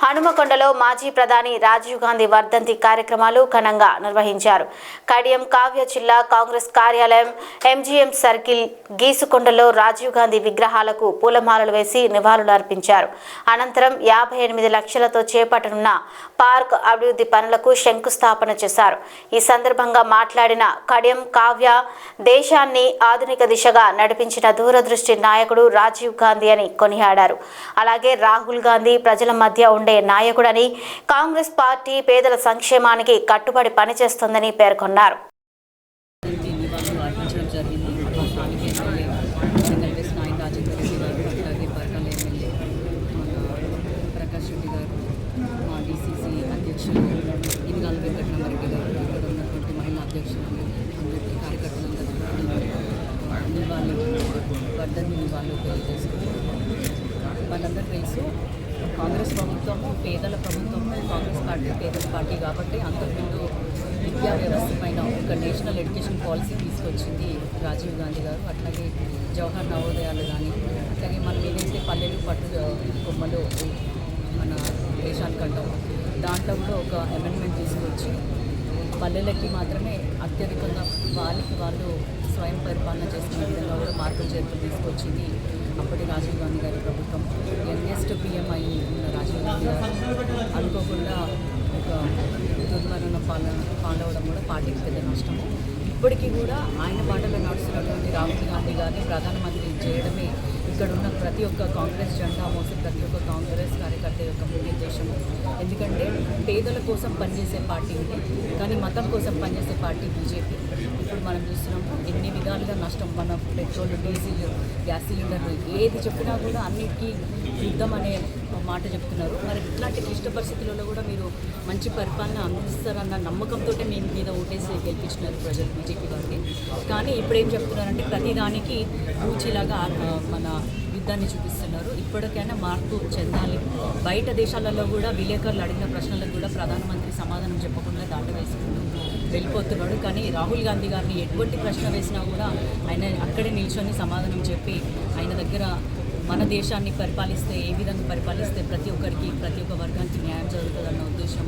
హనుమకొండలో మాజీ ప్రధాని రాజీవ్ గాంధీ వర్ధంతి కార్యక్రమాలు ఘనంగా నిర్వహించారు. కడియం కావ్య జిల్లా కాంగ్రెస్ కార్యాలయం ఎంజీఎం సర్కిల్ గీసుకొండలో రాజీవ్ గాంధీ విగ్రహాలకు పూలమాలలు వేసి నివాళులు అర్పించారు. అనంతరం 58 లక్షలతో చేపట్టనున్న పార్క్ అభివృద్ధి పనులకు శంకుస్థాపన చేశారు. ఈ సందర్భంగా మాట్లాడిన కడియం కావ్య దేశాన్ని ఆధునిక దిశగా నడిపించిన దూరదృష్టి నాయకుడు రాజీవ్ గాంధీ అని కొనియాడారు. అలాగే రాహుల్ గాంధీ ప్రజల మధ్య ఉండే నాయకుడని, కాంగ్రెస్ పార్టీ పేదల సంక్షేమానికి కట్టుబడి పనిచేస్తుందని పేర్కొన్నారు. మనందరూ తెలుసు, కాంగ్రెస్ ప్రభుత్వము పేదల ప్రభుత్వము, కాంగ్రెస్ పార్టీ పేదల పార్టీ కాబట్టి అంతకుముందు విద్యా వ్యవస్థ పైన ఒక నేషనల్ ఎడ్యుకేషన్ పాలసీ తీసుకొచ్చింది రాజీవ్ గాంధీ గారు. అట్లాగే జవహర్ నవోదయాలు కానీ, అట్లాగే మనం ఏదైతే పల్లెలు పట్టు కొమ్మలు మన దేశానికి అంటాము, దాంట్లో కూడా ఒక అమెండ్మెంట్ తీసుకొచ్చి పల్లెలకి మాత్రమే అత్యధికంగా వాళ్ళు స్వయం పరిపాలన చేసుకునే విధంగా కూడా మార్పులు చేర్పులు తీసుకొచ్చింది అప్పటి రాజీవ్ గాంధీ గారి ప్రభుత్వం. యంగెస్ట్ పిఎం అయి ఉన్న రాజీవ్ గాంధీ గారు అనుకోకుండా ఒక దుర్మరణ పాలవడం కూడా పార్టీకి పెద్ద నష్టము. ఇప్పటికీ కూడా ఆయన బాటలో నడుస్తున్నటువంటి రాహుల్ గాంధీ గారిని ప్రధానమంత్రి చేయడమే ఇక్కడ ఉన్న ప్రతి ఒక్క కాంగ్రెస్ జెండా మోసే ప్రతి ఒక్క కాంగ్రెస్ కార్యకర్త యొక్క ముఖ్య ఉద్దేశము. ఎందుకంటే పేదల కోసం పనిచేసే పార్టీ ఇది, కానీ మతం కోసం పనిచేసే పార్టీ బీజేపీ. ఇప్పుడు మనం చూస్తున్నాము ఎన్ని విధాలుగా నష్టం. మన పెట్రోల్, డీజిల్, గ్యాస్ సిలిండర్లు ఏది చెప్పినా కూడా అన్నిటికీ యుద్ధం అనే మాట చెప్తున్నారు. మరి ఇట్లాంటి క్లిష్ట పరిస్థితులలో కూడా మీరు మంచి పరిపాలన అందిస్తారన్న నమ్మకంతో మీ మీద ఓటేసి గెలిపించినారు ప్రజలు బీజేపీ వారికి. కానీ ఇప్పుడు ఏం చెప్తున్నారంటే ప్రతిదానికి పూచిలాగా మన యుద్ధాన్ని చూపిస్తున్నారు. ఇప్పటికైనా మార్పు చెందాలి. బయట దేశాలలో కూడా విలేకరులు అడిగిన ప్రశ్నలకు కూడా ప్రధానమంత్రి సమాధానం చెప్పకుండా దాటవేసుకుంటూ వెళ్ళిపోతున్నాడు. కానీ రాహుల్ గాంధీ గారిని ఎటువంటి ప్రశ్న వేసినా కూడా ఆయన అక్కడే నిల్చొని సమాధానం చెప్పి ఆయన దగ్గర మన దేశాన్ని పరిపాలిస్తే ఏ విధంగా పరిపాలిస్తే ప్రతి ఒక్కరికి ప్రతి ఒక్క వర్గానికి న్యాయం జరుగుతుందన్న ఉద్దేశం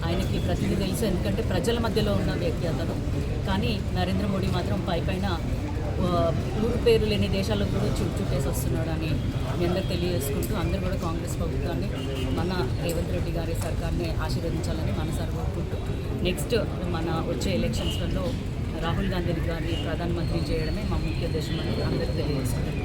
ఆయనకి ప్రతిదీ తెలుసు. ఎందుకంటే ప్రజల మధ్యలో ఉన్న వ్యక్తి అతను. కానీ నరేంద్ర మోడీ మాత్రం పైపైన ఊరు పేరు లేని దేశాల్లో కూడా చుట్టేసి వస్తున్నాడు అని మీ అందరూ తెలియజేసుకుంటూ అందరూ కూడా కాంగ్రెస్ ప్రభుత్వాన్ని, మన రేవంత్ రెడ్డి గారి సర్కార్ని ఆశీర్వదించాలని మనసారి కోరుకుంటూ నెక్స్ట్ మన వచ్చే ఎలక్షన్స్లలో రాహుల్ గాంధీ గారిని ప్రధానమంత్రి చేయడమే మా ముఖ్య ఉద్దేశం అని అందరూ తెలియజేసుకుంటారు.